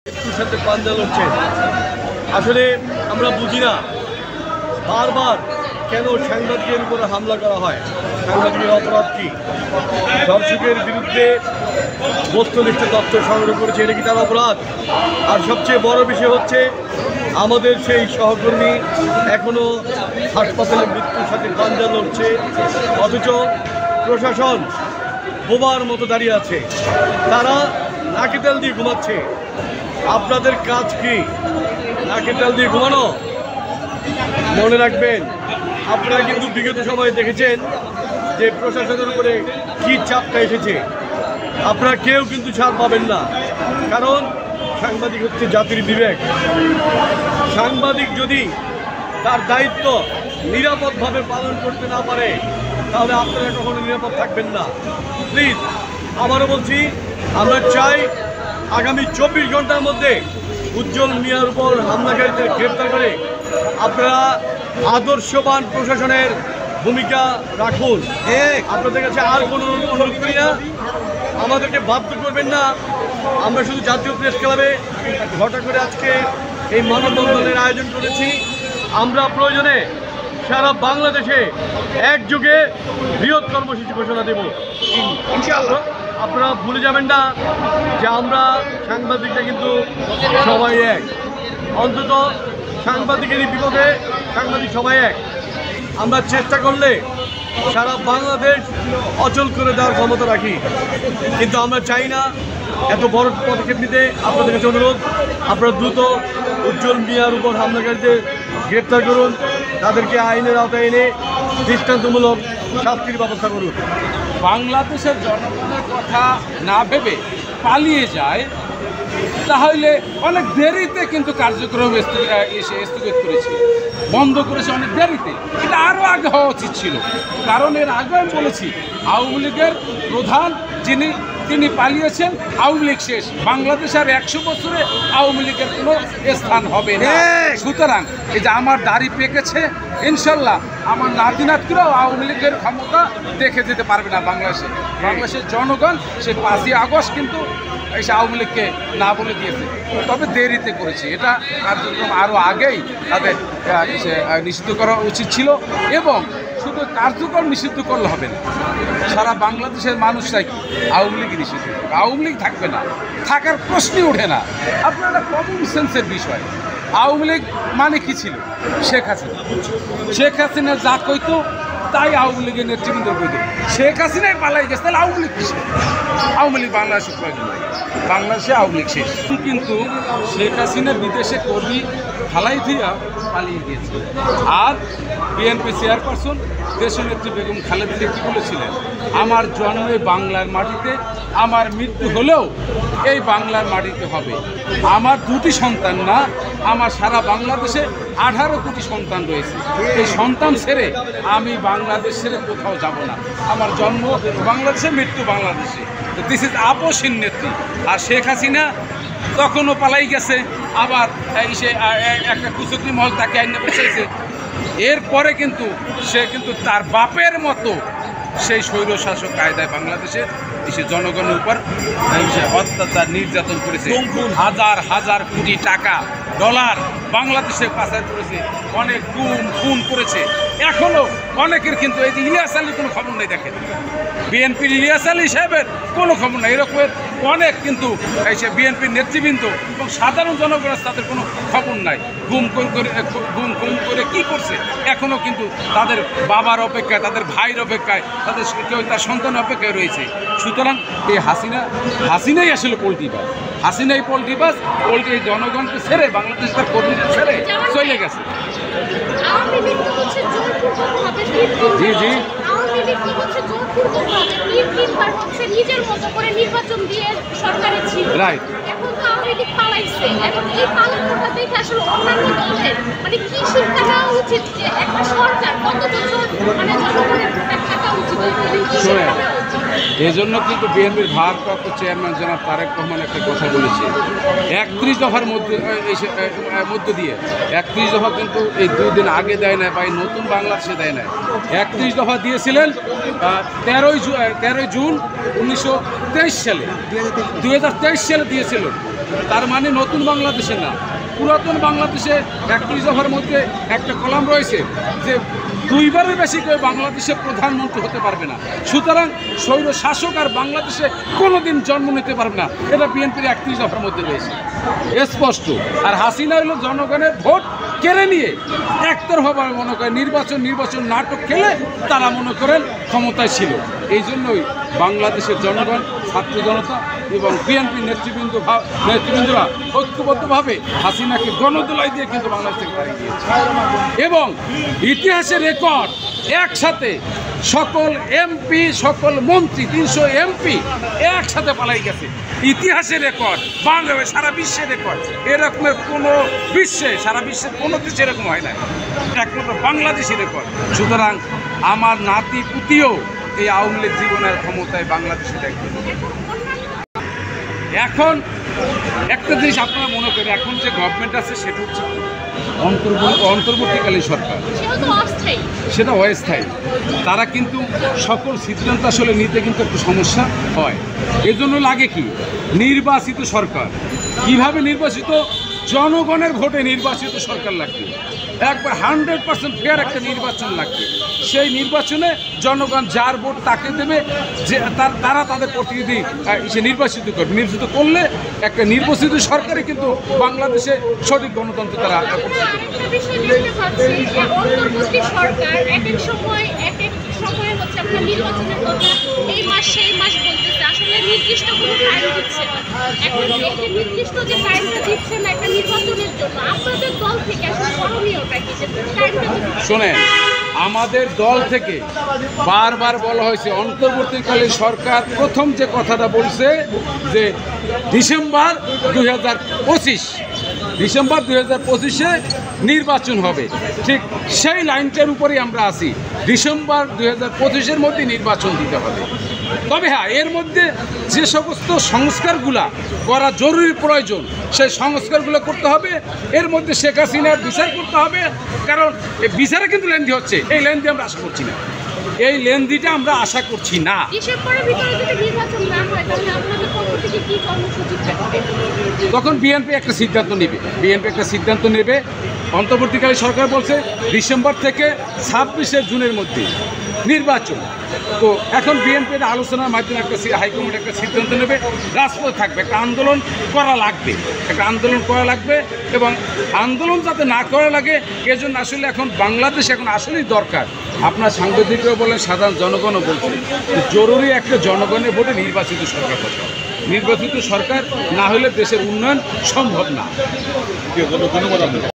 মৃত্যুর সাথে পাঞ্জা লড়ছেন। আসলে আমরা বুঝি না বারবার কেন সাংবাদিকের উপরে হামলা করা হয়। সাংবাদিকের অপরাধ কি? দর্শকের বিরুদ্ধে বস্তুনিষ্ঠ তথ্য সংগ্রহ করেছে, এটা কি তার অপরাধ? আর সবচেয়ে বড় বিষয় হচ্ছে আমাদের সেই সহকর্মী এখনও হাসপাতালে মৃত্যুর সাথে পাঞ্জা লড়ছে, অথচ প্রশাসন বোবার মতো দাঁড়িয়ে আছে। তারা নাকে তেল দিয়ে ঘুমাচ্ছে। আপনাদের কাজ কি? নাকে তেল দিয়ে ঘুমানো? মনে রাখবেন, আপনারা কিন্তু বিগত সময়ে দেখেছেন যে প্রশাসনের উপরে কী চাপটা এসেছে। আপনারা কেউ কিন্তু ছাড় পাবেন না, কারণ সাংবাদিক হচ্ছে জাতির বিবেক। সাংবাদিক যদি তার দায়িত্ব নিরাপদভাবে পালন করতে না পারে, তাহলে আপনারা কখনো নিরাপদ থাকবেন না। প্লিজ আবারও বলছি, আমরা চাই আগামী 24 ঘন্টার মধ্যে উজ্জ্বল মিয়ার উপর হামলাকারীদের গ্রেপ্তার করে আপনারা আদর্শবান প্রশাসনের ভূমিকা রাখুন। আপনাদের কাছে আর কোনো অনুরোধ করি না, আমাদেরকে বাধ্য করবেন না। আমরা শুধু জাতীয় প্রেস ক্লাবে ঘটা করে আজকে এই মানববন্ধনের আয়োজন করেছি। আমরা প্রয়োজনে সারা বাংলাদেশে একযোগে বৃহৎ কর্মসূচি ঘোষণা দেব ইনশাআল্লাহ। আপনারা ভুলে যাবেন না যে আমরা সাংবাদিকরা কিন্তু সবাই এক। অন্তত সাংবাদিকেরই বিপদে সাংবাদিক সবাই এক। আমরা চেষ্টা করলে সারা বাংলাদেশ অচল করে দেওয়ার ক্ষমতা রাখি, কিন্তু আমরা চাই না এত বড় পদক্ষেপ নিতে। আপনাদের কাছে অনুরোধ, আপনারা দ্রুত উজ্জ্বল মিয়ার উপর হামলাকারীদের গ্রেপ্তার করুন, তাদেরকে আইনের আওতায় এনে দৃষ্টান্তমূলক শাস্তির ব্যবস্থা করুন। বাংলাদেশের জনগণের কথা না ভেবে পালিয়ে যায়, তাহলে অনেক দেরিতে কিন্তু কার্যক্রম স্থগিত করেছে, বন্ধ করেছে অনেক দেরিতে। এটা আরও আগে হওয়া উচিত ছিল, কারণ এর আগে আমি বলেছি আওয়ামী লীগের প্রধান তিনি পালিয়েছেন, আওয়ামী লীগ শেষ। বাংলাদেশ আর 100 বছরে আওয়ামী লীগের কোনো স্থান হবে না। সুতরাং এই যে আমার দাড়ি পেকেছে, ইনশাল্লাহ আমার নাতিনাতরাও আওয়ামী লীগের ক্ষমতা দেখে যেতে পারবে না বাংলাদেশে। বাংলাদেশের জনগণ সেই 5ই আগস্ট কিন্তু এসে আওয়ামী লীগকে না বলে দিয়েছে, তবে দেরিতে করেছে। এটা কার্যক্রম আরও আগেই তাদের নিষিদ্ধ করা উচিত ছিল। এবং শুধু কার্যক্রম নিষিদ্ধ করলে হবে না, সারা বাংলাদেশের মানুষরাই আওয়ামী লীগ নিষিদ্ধ করবে। আওয়ামী লীগ থাকবে না, থাকার প্রশ্নই ওঠে না। আপনারা কমন সেন্সের বিষয়। আওয়ামী লীগ মানে কি ছিল? শেখ হাসিনা যা কইতো তাই আওয়ামী লীগের নেতৃবৃন্দ কইত। শেখ হাসিনাই পালাই গেছে, তাহলে আওয়ামী লীগ কিসে? আওয়ামী লীগ বাংলাদেশের প্রয়োজন নাই, বাংলাদেশে আওয়ামী লীগ শেষ। কিন্তু শেখ হাসিনা বিদেশে কর্মী ফালাই দিয়া পালিয়ে গিয়েছে। আর বিএনপি চেয়ারপারসন দেশনেত্রী বেগম খালেদা জিয়া কী বলেছিলেন? আমার জন্মে বাংলার মাটিতে, আমার মৃত্যু হলেও এই বাংলার মাটিতে হবে। আমার 2টি সন্তান না, আমার সারা বাংলাদেশে 18 কোটি সন্তান রয়েছে। এই সন্তান ছেড়ে আমি বাংলাদেশ ছেড়ে কোথাও যাব না। আমার জন্ম বাংলাদেশে, মৃত্যু বাংলাদেশে। দিস ইজ আপসহীন নেত্রী। আর শেখ হাসিনা তখনও পালাই গেছে, আবার সে একটা কুচক্রি মহল তাকে আইনে বসাইছে। এরপরে কিন্তু সে কিন্তু তার বাপের মতো সেই স্বৈরশাসক কায়দায় বাংলাদেশে সে জনগণের উপর অত্যাচার নির্যাতন করেছে। হাজার হাজার কোটি টাকা ডলার বাংলাদেশে পাচার করেছে, অনেক খুন করেছে। এখনও অনেকের কিন্তু এই যে ইলিয়াস আলীর কোনো খবর নেই। দেখেন বিএনপির ইলিয়াস আলী সাহেবের কোনো খবর নেই। এরকমের অনেক কিন্তু এই সে বিএনপির নেতৃবৃন্দ এবং সাধারণ জনগণ তাদের কোনো খবর নাই। গুম করে কি করছে এখনও কিন্তু তাদের বাবার অপেক্ষায়, তাদের ভাইয়ের অপেক্ষায়, তাদের কেউ তার সন্তানের অপেক্ষায় রয়েছে। সুতরাং এই হাসিনাই আসলে পোল্ট্রিবাজ। হাসিনাই পোল্ট্রিবাজ। পোল্ট্রি জনগণকে ছেড়ে, বাংলাদেশ তার কর্মীদের ছেড়ে চলে গেছে। জি জি নিজের মতো করে নির্বাচন দিয়ে সরকারে ছিল। রাইট। এখন তো আওয়ামী লীগ পালাইছে। এখন এই পালানোটা দেখে আসলে অন্যান্য দলের মানে কি শিক্ষা দেওয়া উচিত যে একটা সরকার কত বছর মানে জনগণের থাকা উচিত। এই জন্য কিন্তু বিএনপির ভারপ্রাপ্ত চেয়ারম্যান জনাব তারেক রহমান একটা কথা বলেছে, 31 দফার মধ্য দিয়ে 31 দফা কিন্তু এই 2 দিন আগে দেয় না বা এই নতুন বাংলাদেশে দেয় না। 31 দফা দিয়েছিলেন 13 জুন 2023 সালে দিয়েছিলেন। তার মানে নতুন বাংলাদেশে না, পুরাতন বাংলাদেশে 31 দফার মধ্যে একটা কলাম রয়েছে যে 2 বারের বেশি কেউ বাংলাদেশের প্রধানমন্ত্রী হতে পারবে না, সুতরাং স্বৈর শাসক আর বাংলাদেশে কোনোদিন জন্ম নিতে পারবে না। এটা বিএনপির 31 দফার মধ্যে রয়েছে স্পষ্ট। আর হাসিনা হলো জনগণের ভোট কেড়ে নিয়ে একতরফাভাবে মনে করেন নির্বাচন নাটক খেলে তারা মনে করেন ক্ষমতায় ছিল। এই জন্যই বাংলাদেশের জনগণ, ছাত্র জনতা এবং বিএনপি নেতৃবৃন্দরা ঐক্যবদ্ধভাবে হাসিনাকে গণদোলাই দিয়ে কিন্তু বাংলাদেশ থেকে পাঠিয়ে দিয়েছে। এবং ইতিহাসের রেকর্ড একসাথে সকল এমপি, সকল মন্ত্রী, 300 এমপি একসাথে পালাই গেছে। ইতিহাসের রেকর্ড, বাংলাদেশ সারা বিশ্বের রেকর্ড। এরকমের কোনো বিশ্বে, সারা বিশ্বের কোনো দেশে এরকম হয় না, একমাত্র বাংলাদেশের রেকর্ড। সুতরাং আমার নাতি পুতিও এই আওয়ামী লীগ জীবনের ক্ষমতায় বাংলাদেশে দেখবে। এখন একটা জিনিস আপনারা মনে করেন, এখন যে গভর্নমেন্ট আছে সেটা হচ্ছে অন্তর্বর্তীকালীন সরকার, সেটা অস্থায়ী। তারা কিন্তু সকল সিদ্ধান্ত আসলে নিতে কিন্তু একটু সমস্যা হয়। এজন্য লাগে কি নির্বাচিত সরকার। কিভাবে নির্বাচিত? জনগণের ভোটে নির্বাচিত সরকার লাগবে, একবার 100% ফেয়ার একটা নির্বাচন লাগবে। সেই নির্বাচনে জনগণ যার ভোট তাকে দেবে, যে তারা তাদের প্রতিনিধি সে নির্বাচিত করবে। নির্বাচিত করলে একটা নির্বাচিত সরকারই কিন্তু বাংলাদেশে সঠিক গণতন্ত্র তারা নির্দিষ্ট কোনো টাইম দিচ্ছে না। এখন এই যে নির্দিষ্ট যে টাইমটা দিচ্ছে না একটা নির্বাচনের জন্য, আপনাদের দল থেকে আসলে করণীয়টা কি? শোনেন, আমাদের দল থেকে বারবার বলা হয়েছে অন্তর্বর্তীকালীন সরকার প্রথম যে কথাটা বলছে যে ডিসেম্বর 2025-এ নির্বাচন হবে। ঠিক সেই লাইনটার উপরেই আমরা আছি। ডিসেম্বর 2025-এর মধ্যে নির্বাচন দিতে হবে। তবে হ্যাঁ, এর মধ্যে যে সমস্ত সংস্কারগুলা করা জরুরি প্রয়োজন সেই সংস্কারগুলো করতে হবে। এর মধ্যে শেখ হাসিনার বিচার করতে হবে, কারণ এই বিচারে কিন্তু লেনদি হচ্ছে। এই লেনদি আমরা আশা করছি না, এই লেনদিটা আমরা আশা করছি না। তখন বিএনপি একটা সিদ্ধান্ত নেবে। অন্তর্বর্তীকালীন সরকার বলছে ডিসেম্বর থেকে 26শে জুনের মধ্যে নির্বাচন। তো এখন বিএনপির আলোচনার মাধ্যমে হাইকমান্ড একটা সিদ্ধান্ত নেবে, রাজপথে থাকবে। একটা আন্দোলন করা লাগবে, এবং আন্দোলন যাতে না করা লাগে এজন্য আসলে এখন বাংলাদেশ এখন আসলেই দরকার। আপনার সাংবাদিকরা বলেন, সাধারণ জনগণও বলছে জরুরি একটা জনগণের ভোটে নির্বাচিত সরকার করতে হবে। নির্বাচিত সরকার না হলে দেশের উন্নয়ন সম্ভব না। ধন্যবাদ।